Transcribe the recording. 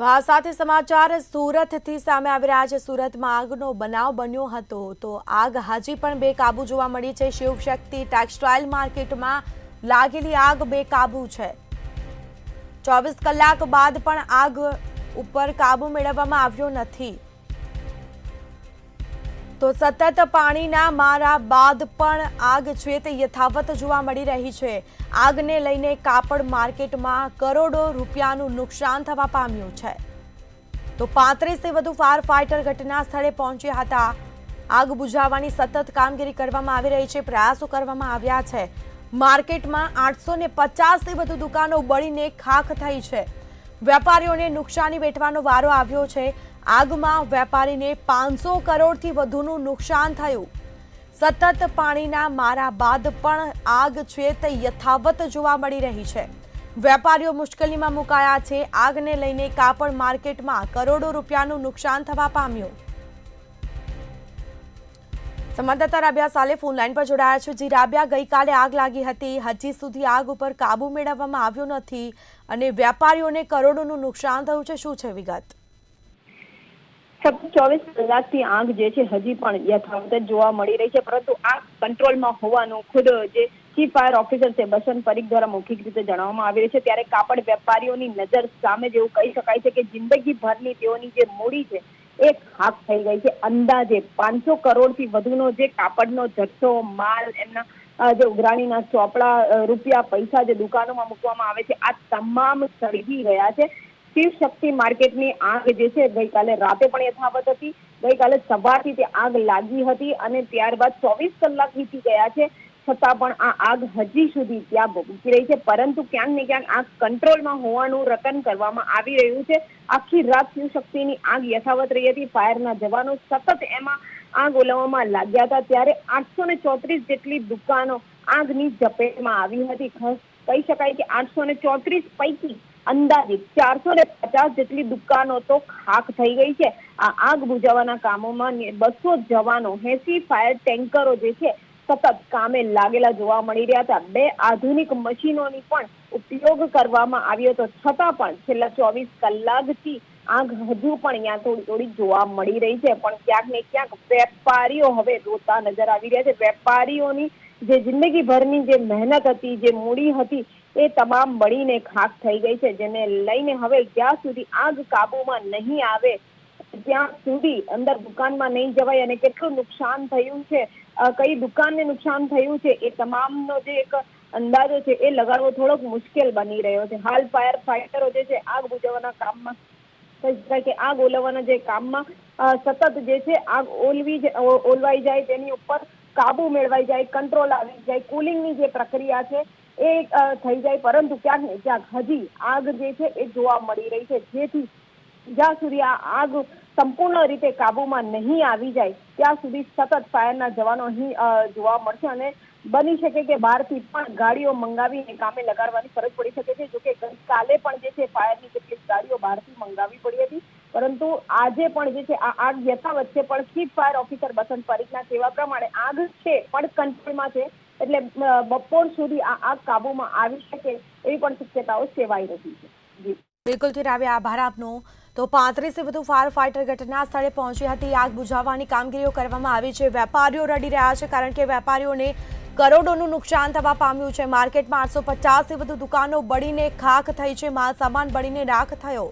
તો આ સાથે સમાચાર સુરતથી સામે આવી રહ્યા છે। સુરતમાં આગનો બનાવ બન્યો હતો તો આગ હજી પણ બેકાબુ જોવા મળી છે। શિવશક્તિ ટેક્સટાઇલ માર્કેટમાં લાગેલી આગ બેકાબુ છે। 24 કલાક બાદ પણ આગ ઉપર કાબુ મેળવવામાં આવ્યો નથી। તો સતત પાણીના મારા બાદ પણ આગ છે તે યથાવત જોવા મળી રહી છે। આગને લઈને કાપડ માર્કેટમાં કરોડો રૂપિયાનું નુકસાન થવા પામ્યું છે। તો 35 થી વધુ ફાયર ફાઇટર ઘટના સ્થળે પહોંચ્યા હતા। આગ બુઝાવવાની સતત કામગીરી કરવામાં આવી રહી છે, પ્રયાસો કરવામાં આવ્યા છે। માર્કેટમાં 850 થી વધુ દુકાનો બળીને ખાખ થઈ છે। વેપારીઓને નુકસાની વેઠવાનો વારો આવ્યો છે। આગમાં વેપારીને 500 કરોડથી વધુનું નુકસાન થયું। સતત પાણીના મારા બાદ પણ આગ છે તે યથાવત જોવા મળી રહી છે। વેપારીઓ મુશ્કેલીમાં મુકાયા છે। આગને લઈને કાપડ માર્કેટમાં કરોડો રૂપિયાનું નુકસાન થવા પામ્યું। સંવાદદાતા રાબિયા સાલે ફોન લાઈન પર જોડાયા છે। જી રાબિયા, ગઈકાલે આગ લાગી હતી, હજી સુધી આગ ઉપર કાબુ મેળવવામાં આવ્યો નથી અને વેપારીઓને કરોડોનું નુકસાન થયું છે, શું છે વિગત? 24 કલાકથી આગ જે છે હજી પણ યથાવત જોવા મળી રહી છે, પરંતુ આગ કંટ્રોલમાં હોવાનું ખુદ જે ચીફ ફાયર ઓફિસર છે બસંત પરીખ દ્વારા મૌખિક રીતે જણાવવામાં આવી રહ્યું છે। ત્યારે કાપડ વેપારીઓની નજર સામે જેવું કહી શકાય છે કે જિંદગીભરની તેઓની જે મૂડી છે એ ખાક થઈ ગઈ છે। અંદાજે 500 કરોડથી વધુનો જે કાપડનો જથ્થો, માલ, એમના જે ઉઘરાણીના ચોપડા, રૂપિયા, પૈસા જે દુકાનોમાં મૂકવામાં આવે છે, આ તમામ સળગી ગયા છે। શિવશક્તિ માર્કેટની આગ જે છે ગઈકાલે રાતે પણ યથાવત હતી। ગઈકાલે સવારથી તે આગ લાગી હતી અને ત્યારબાદ 24 કલાક વીતી ગયા છે, છતાં પણ આ આગ હજી સુધી ત્યાં ભભૂકી રહી છે। પરંતુ ક્યાંક ને ક્યાંક આગ કંટ્રોલમાં હોવાનું રટન કરવામાં આવી રહ્યું છે। આખી રાત શિવશક્તિની આગ યથાવત રહી હતી। ફાયરના જવાનો સતત એમાં આગ ઓલવવામાં લાગ્યા હતા। ત્યારે 834 જેટલી દુકાનો આગની ઝપેટમાં આવી હતી। કહી શકાય કે 834 પૈકી અંદાજિત 450 જેટલી દુકાનો તો ખાક થઈ ગઈ છે। આ આગ બુઝાવવાના કામોમાં 200 જવાનો, 80 ફાયર ટેન્કરો જે છે સતત કામે લાગેલા જોવા મળી રહ્યા હતા। 2 આધુનિક મશીનોની પણ ઉપયોગ કરવામાં આવ્યો હતો, છતાં પણ છેલ્લા 24 કલાકથી આગ હજુ પણ ત્યાં થોડી જોવા મળી રહી છે। પણ ક્યાંક ને ક્યાંક વેપારીઓ હવે રોતા નજર આવી રહ્યા છે। વેપારીઓની જે જિંદગીભરની જે મહેનત હતી, જે મૂડી હતી, એ તમામ બળીને ખાક થઈ ગઈ છે, જેને લઈને હવે જ્યાં સુધી આગ કાબુમાં નહીં આવે ત્યાં સુધી અંદર દુકાનમાં નહીં જવાય અને કેટલું નુકસાન થયું છે, કઈ દુકાનને નુકસાન થયું છે, એ તમામનો જે એક અંદાજો છે એ લગાડવો થોડોક મુશ્કેલ બની રહ્યો છે। હાલ ફાયર ફાઈટરો જે છે આગ બુઝાવવાના કામમાં, કહી શકાય કે આગ ઓલવવાના જે કામમાં સતત જે છે આગ ઓલવાઈ જાય, તેની ઉપર કાબુ મેળવાઈ જાય, કંટ્રોલ આવી જાય, કુલિંગની જે પ્રક્રિયા છે એ થઈ જાય, પરંતુ ક્યાંક ને ક્યાંક હજી આગ જે છે એ જોવા મળી રહી છે। જેથી જ્યાં સુધી આ આગ સંપૂર્ણ રીતે કાબુમાં નહીં આવી જાય ત્યાં સુધી સતત ફાયરના જવાનો અહીં જોવા મળશે અને બની શકે કે બહારથી પણ ગાડીઓ મંગાવીને કામે લગાડવાની ફરજ પડી શકે છે। જોકે ગઈકાલે પણ જે છે ફાયરની કેટલીક ગાડીઓ બહારથી મંગાવી પડી હતી, પરંતુ આજે પણ જે છે આ આગ યથાવત છે। પણ ચીફ ફાયર ઓફિસર બસંત પરીખના કહેવા પ્રમાણે આગ છે પણ કંટ્રોલમાં છે, એટલે બપોર સુધી આ આગ કાબુમાં આવી શકે એવી પણ શક્યતાઓ સેવાઈ રહી છે। બિલકુલ થી રાબિયા, આભાર આપનો। તો 35 થી વધુ ફાયર ફાઇટર ઘટના સ્થળે પહોંચી હતી। આગ બુઝાવવાની કામગીરીઓ કરવામાં આવી છે। વેપારીઓ રડી રહ્યા છે કારણ કે વેપારીઓને કરોડોનું નુકસાન થવા પામ્યું છે। માર્કેટમાં 850 થી વધુ દુકાનો બળીને ખાખ થઈ છે, માલ સામાન બળીને રાખ થયો।